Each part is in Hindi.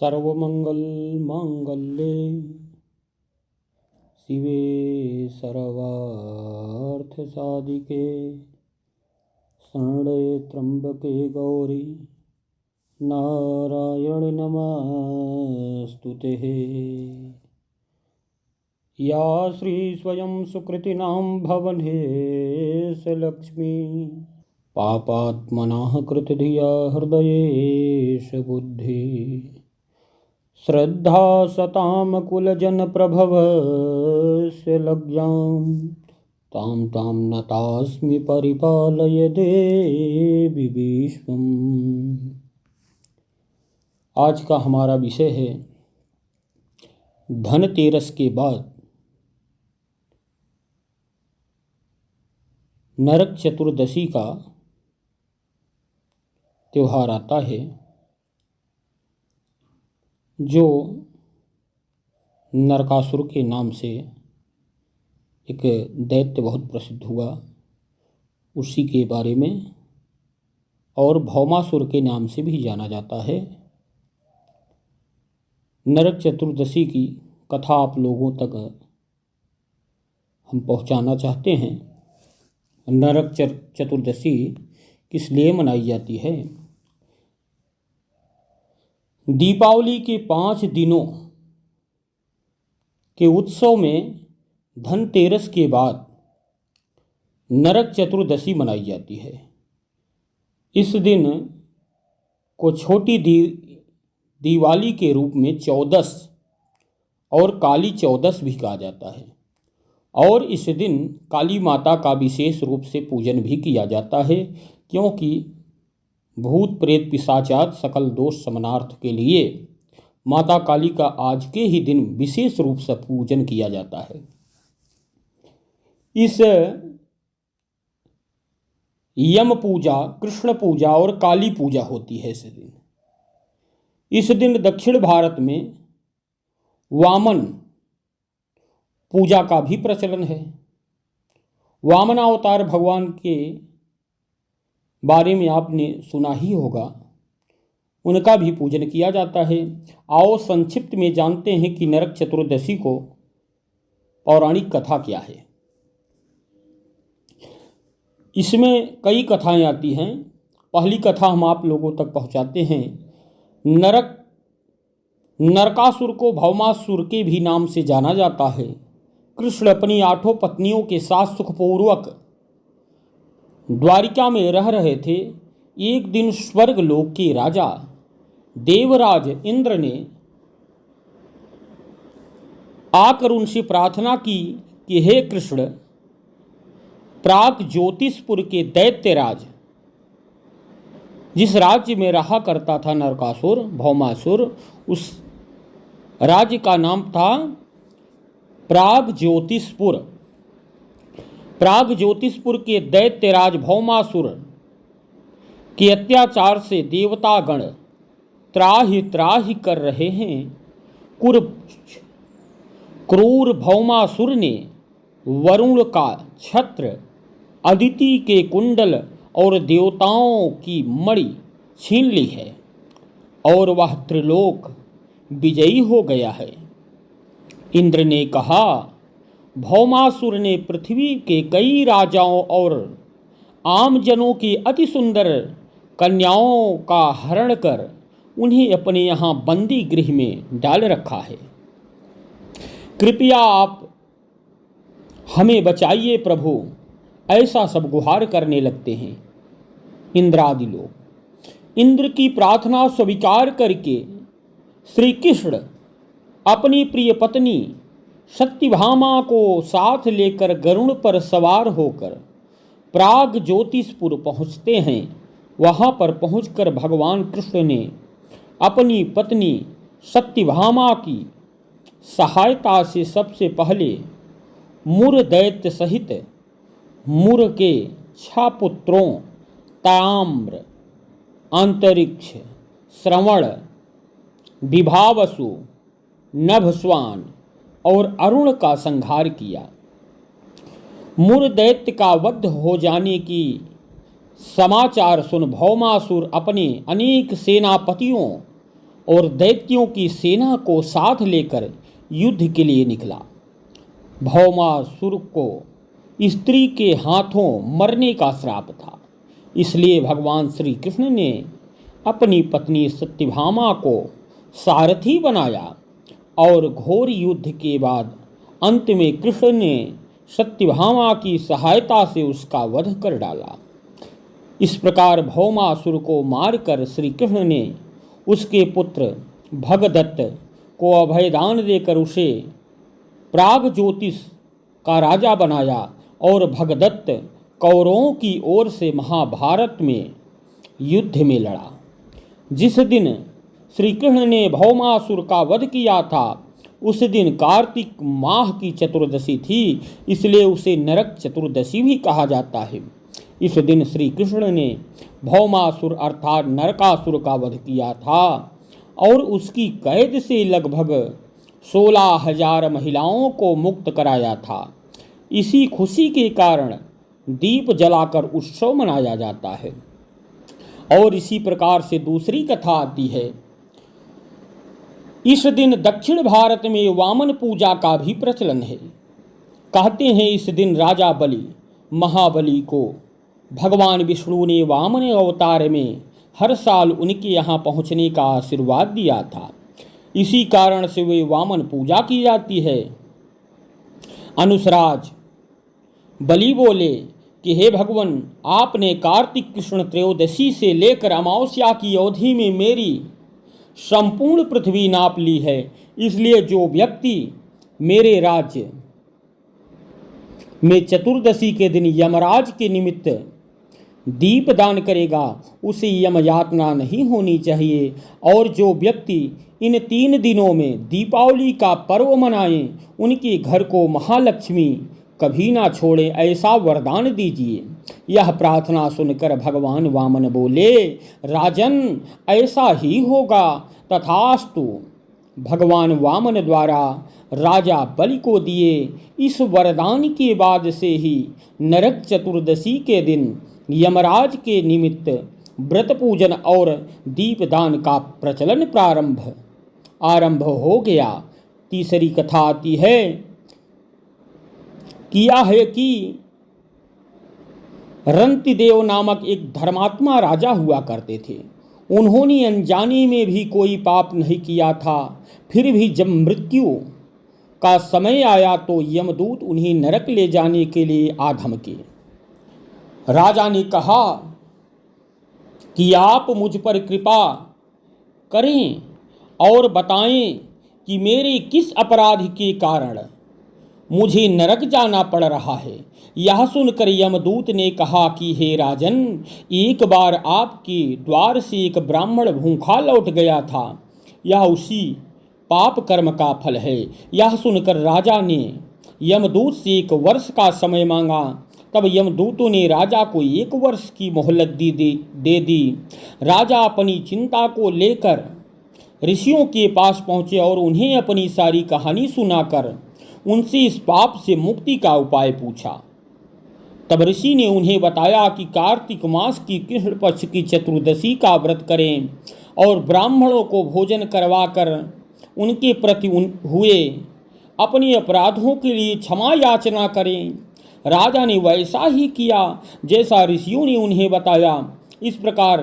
सर्वमंगलमांगल्ये शिवे सर्वार्थसाधिके शरण्ये त्र्यंबके गौरी नारायणि नमस्तुते। या श्री स्वयं सुकृतिनां भवनेश लक्ष्मी पापात्मनः कृतधिया हृदयेश बुद्धि श्रद्धा सताम कुलजन प्रभवस्य लज्जां तां तां नतास्मि परिपालय देवी विश्वम्। आज का हमारा विषय है धनतेरस के बाद नरक चतुर्दशी का त्यौहार आता है, जो नरकासुर के नाम से एक दैत्य बहुत प्रसिद्ध हुआ, उसी के बारे में, और भौमासुर के नाम से भी जाना जाता है। नरक चतुर्दशी की कथा आप लोगों तक हम पहुंचाना चाहते हैं। नरक चतुर्दशी किस लिए मनाई जाती है? दीपावली के 5 दिनों के उत्सव में धनतेरस के बाद नरक चतुर्दशी मनाई जाती है। इस दिन को छोटी दिवाली के रूप में चौदस और काली चौदस भी कहा जाता है, और इस दिन काली माता का विशेष रूप से पूजन भी किया जाता है, क्योंकि भूत प्रेत पिशाचात सकल दोष शमनार्थ के लिए माता काली का आज के ही दिन विशेष रूप से पूजन किया जाता है। इस यम पूजा, कृष्ण पूजा और काली पूजा होती है इस दिन दक्षिण भारत में वामन पूजा का भी प्रचलन है। वामनावतार भगवान के बारे में आपने सुना ही होगा, उनका भी पूजन किया जाता है। आओ संक्षिप्त में जानते हैं कि नरक चतुर्दशी को पौराणिक कथा क्या है। इसमें कई कथाएं आती हैं। पहली कथा हम आप लोगों तक पहुंचाते हैं। नरकासुर को भौमासुर के भी नाम से जाना जाता है। कृष्ण अपनी 8 पत्नियों के साथ सुखपूर्वक द्वारिका में रह रहे थे। एक दिन स्वर्ग लोक के राजा देवराज इंद्र ने आकर उनसे प्रार्थना की कि हे कृष्ण, प्राग ज्योतिषपुर के दैत्यराज, जिस राज्य में रहा करता था नरकासुर भौमासुर, उस राज्य का नाम था प्राग ज्योतिषपुर। प्राग ज्योतिषपुर के दैत्यराज भौमासुर के अत्याचार से देवतागण त्राहि त्राहि कर रहे हैं। क्रूर भौमासुर ने वरुण का छत्र, अदिति के कुंडल और देवताओं की मणि छीन ली है, और वह त्रिलोक विजयी हो गया है। इंद्र ने कहा, भौमासुर ने पृथ्वी के कई राजाओं और आमजनों की अति सुंदर कन्याओं का हरण कर उन्हें अपने यहाँ बंदी गृह में डाल रखा है। कृपया आप हमें बचाइए प्रभु, ऐसा सब गुहार करने लगते हैं इंद्रादि लोग। इंद्र की प्रार्थना स्वीकार करके श्री कृष्ण अपनी प्रिय पत्नी सत्यभामा को साथ लेकर गरुड़ पर सवार होकर प्राग ज्योतिषपुर पहुँचते हैं। वहाँ पर पहुँचकर भगवान कृष्ण ने अपनी पत्नी सत्यभामा की सहायता से सबसे पहले मुर दैत्य सहित मुर के 6 पुत्रों ताम्र, अंतरिक्ष, श्रवण, विभावसु, नभस्वान और अरुण का संहार किया। मुर दैत्य का वध हो जाने की समाचार सुन भौमासुर अपने अनेक सेनापतियों और दैत्यों की सेना को साथ लेकर युद्ध के लिए निकला। भौमासुर को स्त्री के हाथों मरने का श्राप था, इसलिए भगवान श्री कृष्ण ने अपनी पत्नी सत्यभामा को सारथी बनाया और घोर युद्ध के बाद अंत में कृष्ण ने सत्यभामा की सहायता से उसका वध कर डाला। इस प्रकार भौमासुर को मारकर श्री कृष्ण ने उसके पुत्र भगदत्त को अभयदान देकर उसे प्रागज्योतिष का राजा बनाया और भगदत्त कौरवों की ओर से महाभारत में युद्ध में लड़ा। जिस दिन श्री कृष्ण ने भौमासुर का वध किया था उस दिन कार्तिक माह की चतुर्दशी थी, इसलिए उसे नरक चतुर्दशी भी कहा जाता है। इस दिन श्री कृष्ण ने भौमासुर अर्थात नरकासुर का वध किया था और उसकी कैद से लगभग 16,000 महिलाओं को मुक्त कराया था। इसी खुशी के कारण दीप जलाकर उत्सव मनाया जाता है। और इसी प्रकार से दूसरी कथा आती है। इस दिन दक्षिण भारत में वामन पूजा का भी प्रचलन है। कहते हैं इस दिन राजा बलि महाबली को भगवान विष्णु ने वामन अवतार में हर साल उनके यहाँ पहुँचने का आशीर्वाद दिया था। इसी कारण से वे वामन पूजा की जाती है। अनुसराज बलि बोले कि हे भगवान, आपने कार्तिक कृष्ण त्रयोदशी से लेकर अमावस्या की अवधि में मेरी संपूर्ण पृथ्वी नाप ली है, इसलिए जो व्यक्ति मेरे राज्य में चतुर्दशी के दिन यमराज के निमित्त दीप दान करेगा उसे यम यातना नहीं होनी चाहिए। और जो व्यक्ति इन 3 दिनों में दीपावली का पर्व मनाए उनके घर को महालक्ष्मी कभी ना छोड़े, ऐसा वरदान दीजिए। यह प्रार्थना सुनकर भगवान वामन बोले, राजन ऐसा ही होगा, तथास्तु। भगवान वामन द्वारा राजा बलि को दिए इस वरदान के बाद से ही नरक चतुर्दशी के दिन यमराज के निमित्त व्रत पूजन और दीपदान का प्रचलन आरंभ हो गया। तीसरी कथा आती है। किया है कि रंतिदेव नामक एक धर्मात्मा राजा हुआ करते थे। उन्होंने अनजाने में भी कोई पाप नहीं किया था, फिर भी जब मृत्यु का समय आया तो यमदूत उन्हें नरक ले जाने के लिए आ धमके। राजा ने कहा कि आप मुझ पर कृपा करें और बताएं कि मेरे किस अपराध के कारण मुझे नरक जाना पड़ रहा है। यह सुनकर यमदूत ने कहा कि हे राजन, एक बार आपके द्वार से एक ब्राह्मण भूखा लौट गया था, यह उसी पाप कर्म का फल है। यह सुनकर राजा ने यमदूत से 1 वर्ष का समय मांगा। तब यमदूतों ने राजा को 1 वर्ष की मोहलत दे दी। राजा अपनी चिंता को लेकर ऋषियों के पास पहुँचे और उन्हें अपनी सारी कहानी सुनाकर उनसे इस पाप से मुक्ति का उपाय पूछा। तब ऋषि ने उन्हें बताया कि कार्तिक मास की कृष्ण पक्ष की चतुर्दशी का व्रत करें और ब्राह्मणों को भोजन करवाकर उनके प्रति हुए अपने अपराधों के लिए क्षमा याचना करें। राजा ने वैसा ही किया जैसा ऋषियों ने उन्हें बताया। इस प्रकार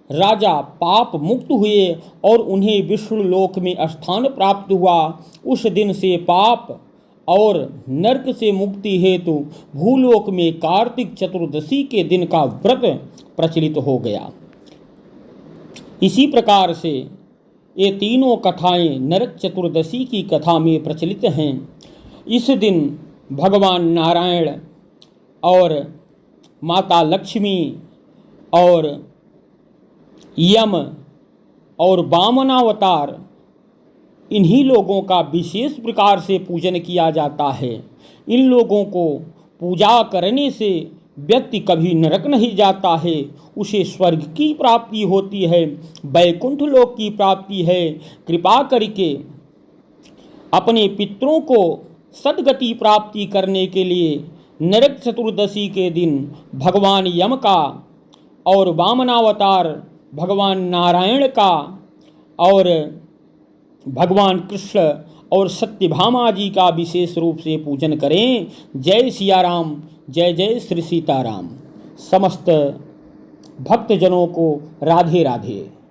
राजा पाप मुक्त हुए और उन्हें विष्णु लोक में स्थान प्राप्त हुआ। उस दिन से पाप और नरक से मुक्ति हेतु भूलोक में कार्तिक चतुर्दशी के दिन का व्रत प्रचलित हो गया। इसी प्रकार से ये तीनों कथाएं नरक चतुर्दशी की कथा में प्रचलित हैं। इस दिन भगवान नारायण और माता लक्ष्मी और यम और वामनावतार इन्हीं लोगों का विशेष प्रकार से पूजन किया जाता है। इन लोगों को पूजा करने से व्यक्ति कभी नरक नहीं जाता है, उसे स्वर्ग की प्राप्ति होती है, वैकुंठ लोक की प्राप्ति है। कृपा करके अपने पितरों को सद्गति प्राप्ति करने के लिए नरक चतुर्दशी के दिन भगवान यम का और वामनावतार भगवान नारायण का और भगवान कृष्ण और सत्यभामा जी का विशेष रूप से पूजन करें। जय सिया राम, जय जय श्री सीताराम। समस्त भक्तजनों को राधे राधे।